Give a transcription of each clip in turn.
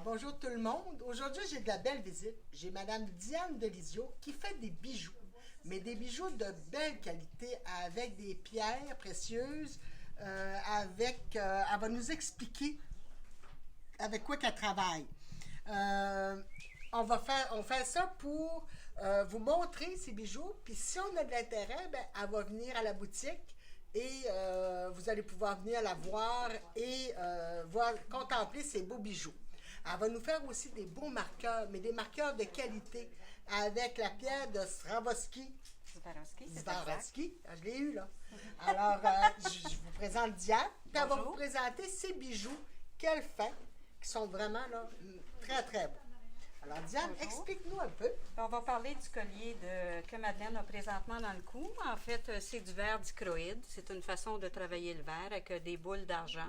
Bonjour tout le monde. Aujourd'hui, j'ai de la belle visite. J'ai Madame Diane Delisio qui fait des bijoux, mais des bijoux de belle qualité avec des pierres précieuses. Elle va nous expliquer avec quoi qu'elle travaille. On fait ça pour vous montrer ces bijoux. Puis si on a de l'intérêt, ben, elle va venir à la boutique et vous allez pouvoir venir la voir et contempler ces beaux bijoux. Elle va nous faire aussi des beaux marqueurs, mais des marqueurs de qualité avec la pierre de Swarovski. Je l'ai eu, là. Alors, je vous présente Diane, puis elle va vous présenter ces bijoux qu'elle fait, qui sont vraiment là, très, très beaux. Alors, Diane, explique-nous un peu. On va parler du collier que Madeleine a présentement dans le cou. En fait, c'est du verre dichroïde. C'est une façon de travailler le verre avec des boules d'argent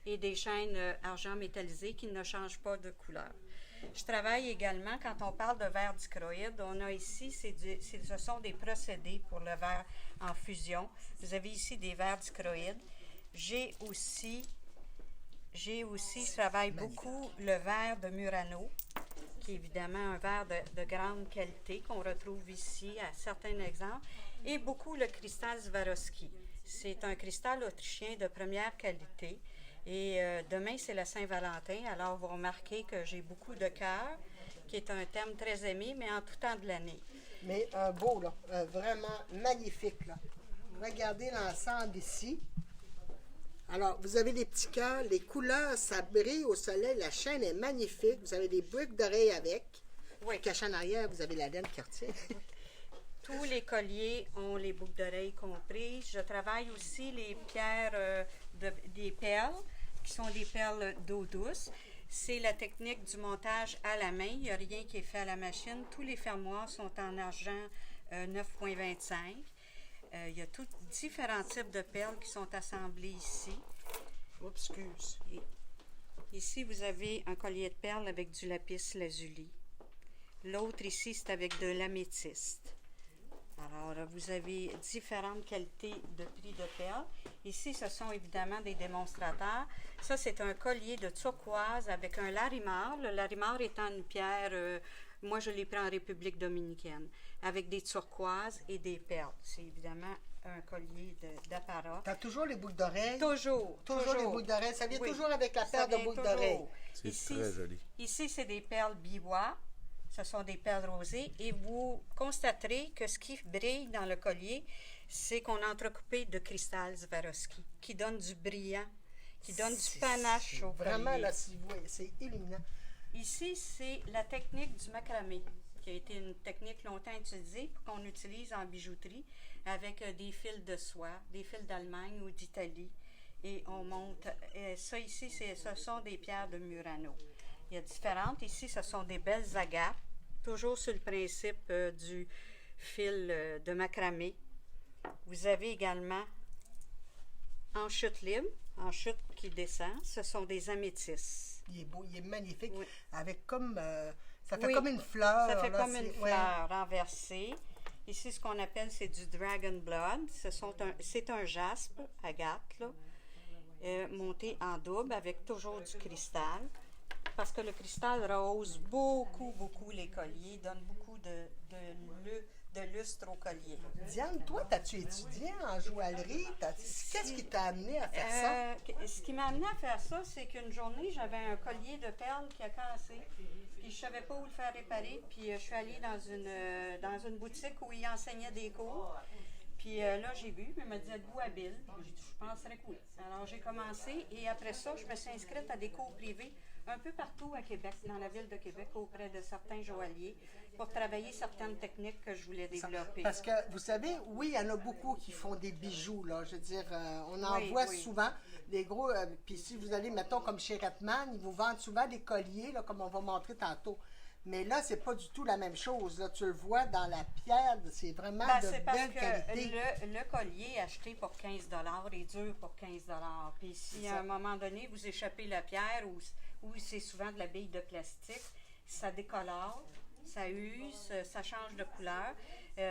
et des chaînes argent métallisées qui ne changent pas de couleur. Je travaille également, quand on parle de verre dichroïde, on a ici, ce sont des procédés pour le verre en fusion. Vous avez ici des verres dichroïdes. J'ai aussi, je travaille beaucoup le verre de Murano, qui est évidemment un verre de grande qualité qu'on retrouve ici à certains exemples, et beaucoup le cristal Swarovski. C'est un cristal autrichien de première qualité. Et demain, c'est la Saint-Valentin, alors vous remarquez que j'ai beaucoup de cœur, qui est un thème très aimé, mais en tout temps de l'année. Mais un beau, là, vraiment magnifique, là. Regardez l'ensemble ici. Alors, vous avez des petits cœurs, les couleurs, ça brille au soleil, la chaîne est magnifique. Vous avez des boucles d'oreilles avec. Oui. Caché en arrière, vous avez la laine Cartier. Tous les colliers ont les boucles d'oreilles comprises. Je travaille aussi les pierres, des perles, qui sont des perles d'eau douce. C'est la technique du montage à la main. Il n'y a rien qui est fait à la machine. Tous les fermoirs sont en argent 9,25. Il y a tous différents types de perles qui sont assemblées ici. Oups, excuse. Ici, vous avez un collier de perles avec du lapis lazuli. L'autre ici, c'est avec de l'améthyste. Alors, vous avez différentes qualités de prix de perles. Ici, ce sont évidemment des démonstrateurs. Ça, c'est un collier de turquoise avec un larimar. Le larimar étant une pierre, moi, je l'ai pris en République dominicaine, avec des turquoises et des perles. C'est évidemment un collier d'apparat. Tu as toujours les boucles d'oreilles? Toujours. Toujours les boucles d'oreilles. Ça vient toujours avec la paire de boucles d'oreilles. C'est très joli. Ici, c'est des perles biwa. Ce sont des perles rosées et vous constaterez que ce qui brille dans le collier, c'est qu'on a entrecoupé de cristal Swarovski qui donne du brillant, qui donne du panache au collier. Vraiment, là, c'est illuminant. Ici, c'est la technique du macramé, qui a été une technique longtemps utilisée, qu'on utilise en bijouterie avec des fils de soie, des fils d'Allemagne ou d'Italie. Et on monte. Ça ici, ce sont des pierres de Murano. Il y a différentes. Ici, ce sont des belles agates, toujours sur le principe du fil de macramé. Vous avez également en chute libre, en chute qui descend, ce sont des améthystes. Il est beau, il est magnifique, Oui. avec comme, ça fait comme une fleur. Ça fait là, comme une fleur renversée. Ici, ce qu'on appelle, c'est du dragon blood. C'est un jaspe, agate, là, monté en double avec toujours du cristal. Parce que le cristal rehausse beaucoup les colliers, donne beaucoup de lustre au collier. Diane, toi, as-tu étudié en joaillerie? Qu'est-ce qui t'a amené à faire ça? Ce qui m'a amené à faire ça, c'est qu'une journée, j'avais un collier de perles qui a cassé. Puis je savais pas où le faire réparer. Puis je suis allée dans une boutique où il enseignait des cours. Puis là, j'ai vu, il m'a dit, êtes-vous habile? J'ai dit, je penserais que oui. Alors, j'ai commencé et après ça, je me suis inscrite à des cours privés un peu partout à Québec, dans la ville de Québec, auprès de certains joailliers, pour travailler certaines techniques que je voulais développer. Parce que, vous savez, oui, il y en a beaucoup qui font des bijoux, là. Je veux dire, on en voit souvent des gros... puis si vous allez, mettons, comme chez Redman, ils vous vendent souvent des colliers, là, comme on va montrer tantôt. Mais là, c'est pas du tout la même chose. Là, tu le vois dans la pierre, c'est vraiment de belle qualité. Le collier acheté pour 15 est dur pour 15 Puis si à un moment donné, vous échappez la pierre ou c'est souvent de la bille de plastique, ça décolore, ça use, ça change de couleur.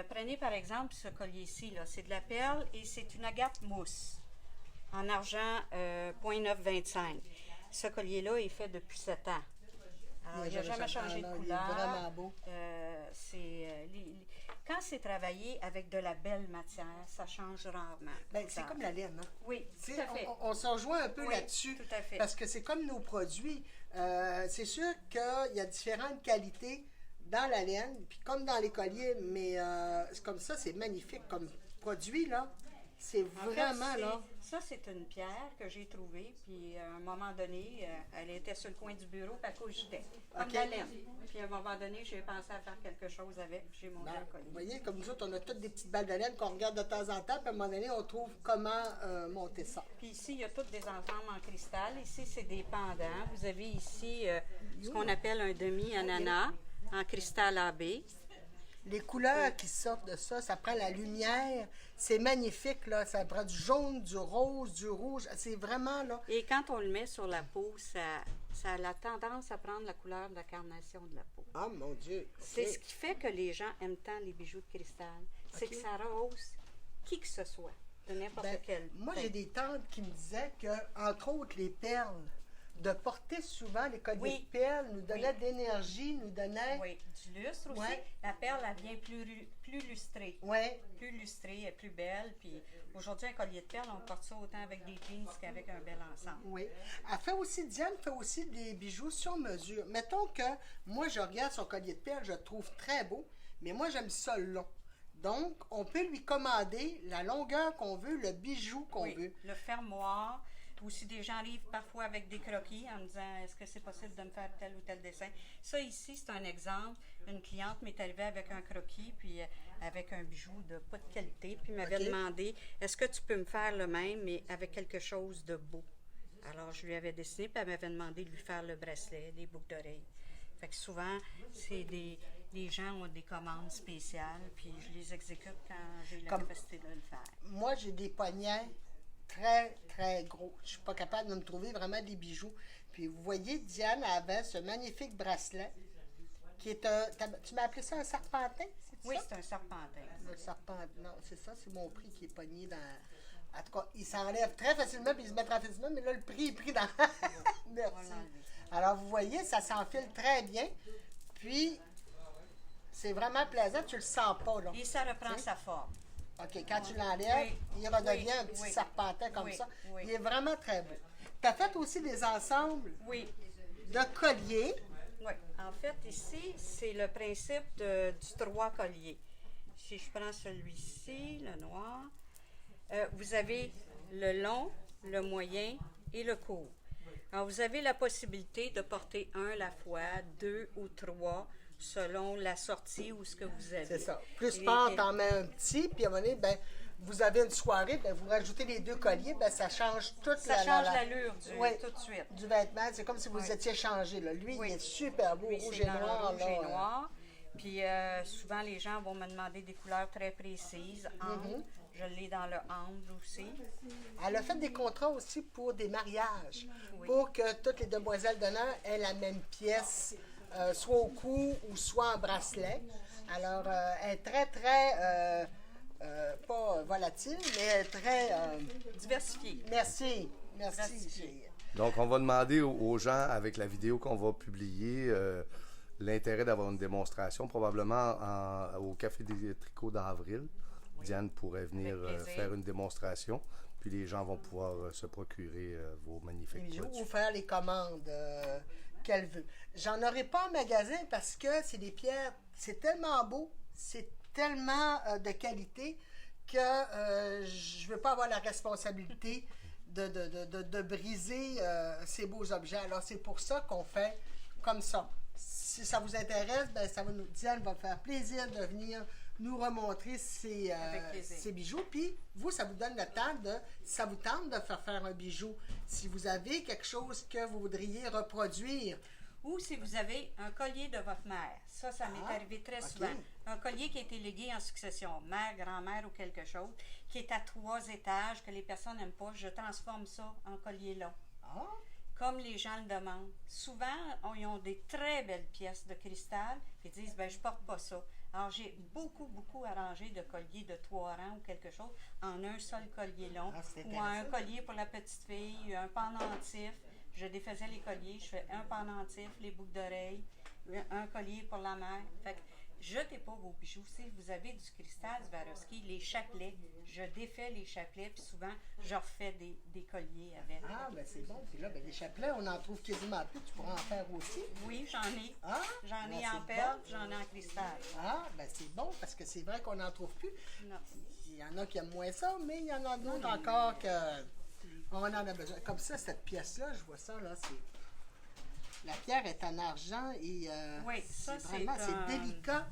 Prenez par exemple ce collier-ci, c'est de la perle et c'est une agate mousse en argent 0,925. Ce collier-là est fait depuis 7 ans. Alors, il n'a jamais changé de couleur. Il est vraiment beau. Quand c'est travaillé avec de la belle matière, ça change rarement. Ben, c'est comme la laine. Hein? Oui, tout à fait. On s'en rejoint un peu Oui, là-dessus. tout à fait. Parce que c'est comme nos produits. C'est sûr qu'il y a différentes qualités dans la laine, puis comme dans les colliers, mais c'est comme ça, c'est magnifique comme produit, là. C'est vraiment, là... Ça, c'est une pierre que j'ai trouvée, puis à un moment donné, elle était sur le coin du bureau, puis elle cogitait, comme de la laine. Puis à un moment donné, j'ai pensé à faire quelque chose avec, j'ai monté un collier. Vous voyez, comme nous autres, on a toutes des petites balles de laine qu'on regarde de temps en temps, puis à un moment donné, on trouve comment monter ça. Puis ici, il y a toutes des ensembles en cristal. Ici, c'est des pendants. Vous avez ici ce qu'on appelle un demi-ananas en cristal AB. Les couleurs qui sortent de ça, ça prend la lumière. C'est magnifique, là. Ça prend du jaune, du rose, du rouge. C'est vraiment, là... Et quand on le met sur la peau, ça a la tendance à prendre la couleur de la carnation de la peau. Ah, mon Dieu! C'est ce qui fait que les gens aiment tant les bijoux de cristal. C'est que ça rehausse qui que ce soit, de n'importe quel. Moi, j'ai des tantes qui me disaient que, entre autres, les perles, de porter souvent les colliers de perles nous donnait de l'énergie, nous donnait... Oui, du lustre aussi. Ouais. La perle, elle vient plus lustrée. Oui. Plus lustrée, elle est plus belle. Puis aujourd'hui, un collier de perles, on porte ça autant avec des jeans qu'avec un bel ensemble. Oui. Diane fait aussi des bijoux sur mesure. Mettons que moi, je regarde son collier de perles, je le trouve très beau, mais moi, j'aime ça long. Donc, on peut lui commander la longueur qu'on veut, le bijou qu'on veut. Le fermoir. Aussi, des gens arrivent parfois avec des croquis en me disant est-ce que c'est possible de me faire tel ou tel dessin. Ça, ici, c'est un exemple. Une cliente m'est arrivée avec un croquis, puis avec un bijou de pas de qualité, puis m'avait demandé est-ce que tu peux me faire le même, mais avec quelque chose de beau. Alors, je lui avais dessiné, puis elle m'avait demandé de lui faire le bracelet, des boucles d'oreilles. Fait que souvent, c'est les gens ont des commandes spéciales, puis je les exécute quand j'ai la capacité de le faire. Moi, j'ai des poignets très, très gros. Je ne suis pas capable de me trouver vraiment des bijoux. Puis vous voyez, Diane avait ce magnifique bracelet qui est un... Tu m'as appelé ça un serpentin? Oui, c'est un serpentin. Un serpentin, non, c'est ça, c'est mon prix qui est pogné dans... En tout cas, il s'enlève très facilement, puis il se met très facilement, mais là, le prix est pris dans... Merci. Alors, vous voyez, ça s'enfile très bien. Puis, c'est vraiment plaisant, tu le sens pas, là. Et ça reprend sa forme. OK, quand tu l'enlèves, il redevient un petit serpentin comme ça. Il est vraiment très beau. Tu as fait aussi des ensembles de colliers. Oui. En fait, ici, c'est le principe du 3 colliers. Si je prends celui-ci, le noir, vous avez le long, le moyen et le court. Alors, vous avez la possibilité de porter un à la fois, 2 ou 3, selon la sortie ou ce que vous avez. C'est ça. Plus fort, t'en mets un petit, puis à un moment donné, ben, vous avez une soirée, ben, vous rajoutez les 2 colliers, ben, ça change toute ça change l'allure tout de suite. Du vêtement. C'est comme si vous étiez changé. Là. Lui, il est super beau, rouge et noir. Rouge et noir. Puis souvent, les gens vont me demander des couleurs très précises. Ambre, je l'ai dans le ambre aussi. Elle a fait des contrats aussi pour des mariages, pour que toutes les demoiselles d'honneur aient la même pièce, soit au cou ou soit en bracelet. Alors, elle est très, très, pas volatile, mais elle est très... diversifiée. Merci. Merci. Donc, on va demander aux gens, avec la vidéo qu'on va publier, l'intérêt d'avoir une démonstration, probablement au Café des Tricots d'Avril. Diane pourrait venir faire une démonstration, puis les gens vont pouvoir se procurer vos magnifiques produits. Ou faire les commandes qu'elle veut. J'en aurai pas en magasin parce que c'est des pierres, c'est tellement beau, c'est tellement de qualité que je ne veux pas avoir la responsabilité de briser ces beaux objets. Alors, c'est pour ça qu'on fait comme ça. Si ça vous intéresse, ben, Diane va faire plaisir de venir nous remontrer ces bijoux. Puis, vous, ça vous donne le temps ça vous tente de faire un bijou. Si vous avez quelque chose que vous voudriez reproduire. Ou si vous avez un collier de votre mère. Ça m'est arrivé très souvent. Un collier qui a été légué en succession, mère, grand-mère ou quelque chose, qui est à 3 étages, que les personnes n'aiment pas, je transforme ça en collier long. Comme les gens le demandent. Souvent, ils ont des très belles pièces de cristal, et disent, ben je porte pas ça. Alors, j'ai beaucoup arrangé de colliers de 3 rangs ou quelque chose en un seul collier long, ou un collier pour la petite fille, un pendentif. je défaisais les colliers, je fais un pendentif, les boucles d'oreilles, un collier pour la mère. Fait que jetez pas vos bijoux. Si vous avez du cristal Swarovski, les chapelets, je défais les chapelets, puis souvent, je refais des colliers avec. Ah, ben c'est bon. Puis là, ben, les chapelets, on en trouve quasiment plus. Tu pourras en faire aussi. Oui, j'en ai. Ah, J'en ben, ai en c'est perle, bon. puis j'en ai en cristal. Ah, ben c'est bon, parce que c'est vrai qu'on n'en trouve plus. Non. Il y en a qui aiment moins ça, mais il y en a d'autres encore que on en a besoin. Comme ça, cette pièce-là, je vois ça, là, c'est... La pierre est en argent et Oui, ça, c'est vraiment, c'est délicat.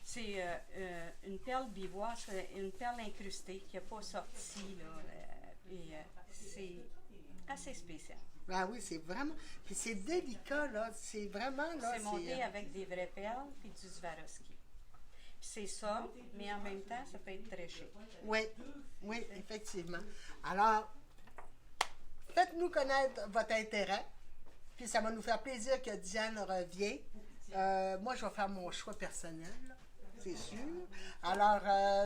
C'est une perle bivoire, c'est une perle incrustée qui n'a pas sorti, là. Et c'est assez spécial. Ah oui, c'est vraiment... Puis c'est délicat, là. C'est vraiment, là... C'est monté avec des vraies perles puis du Swarovski. Puis c'est ça, mais en même temps, ça peut être très chic. Oui, oui, effectivement. Alors, faites-nous connaître votre intérêt, puis ça va nous faire plaisir que Diane revienne. Moi, je vais faire mon choix personnel, là, c'est sûr. Alors,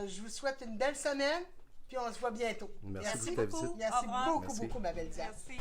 je vous souhaite une belle semaine, puis on se voit bientôt. Merci pour ta visite. Merci Au revoir. beaucoup, Merci. beaucoup, ma belle Diane. Merci.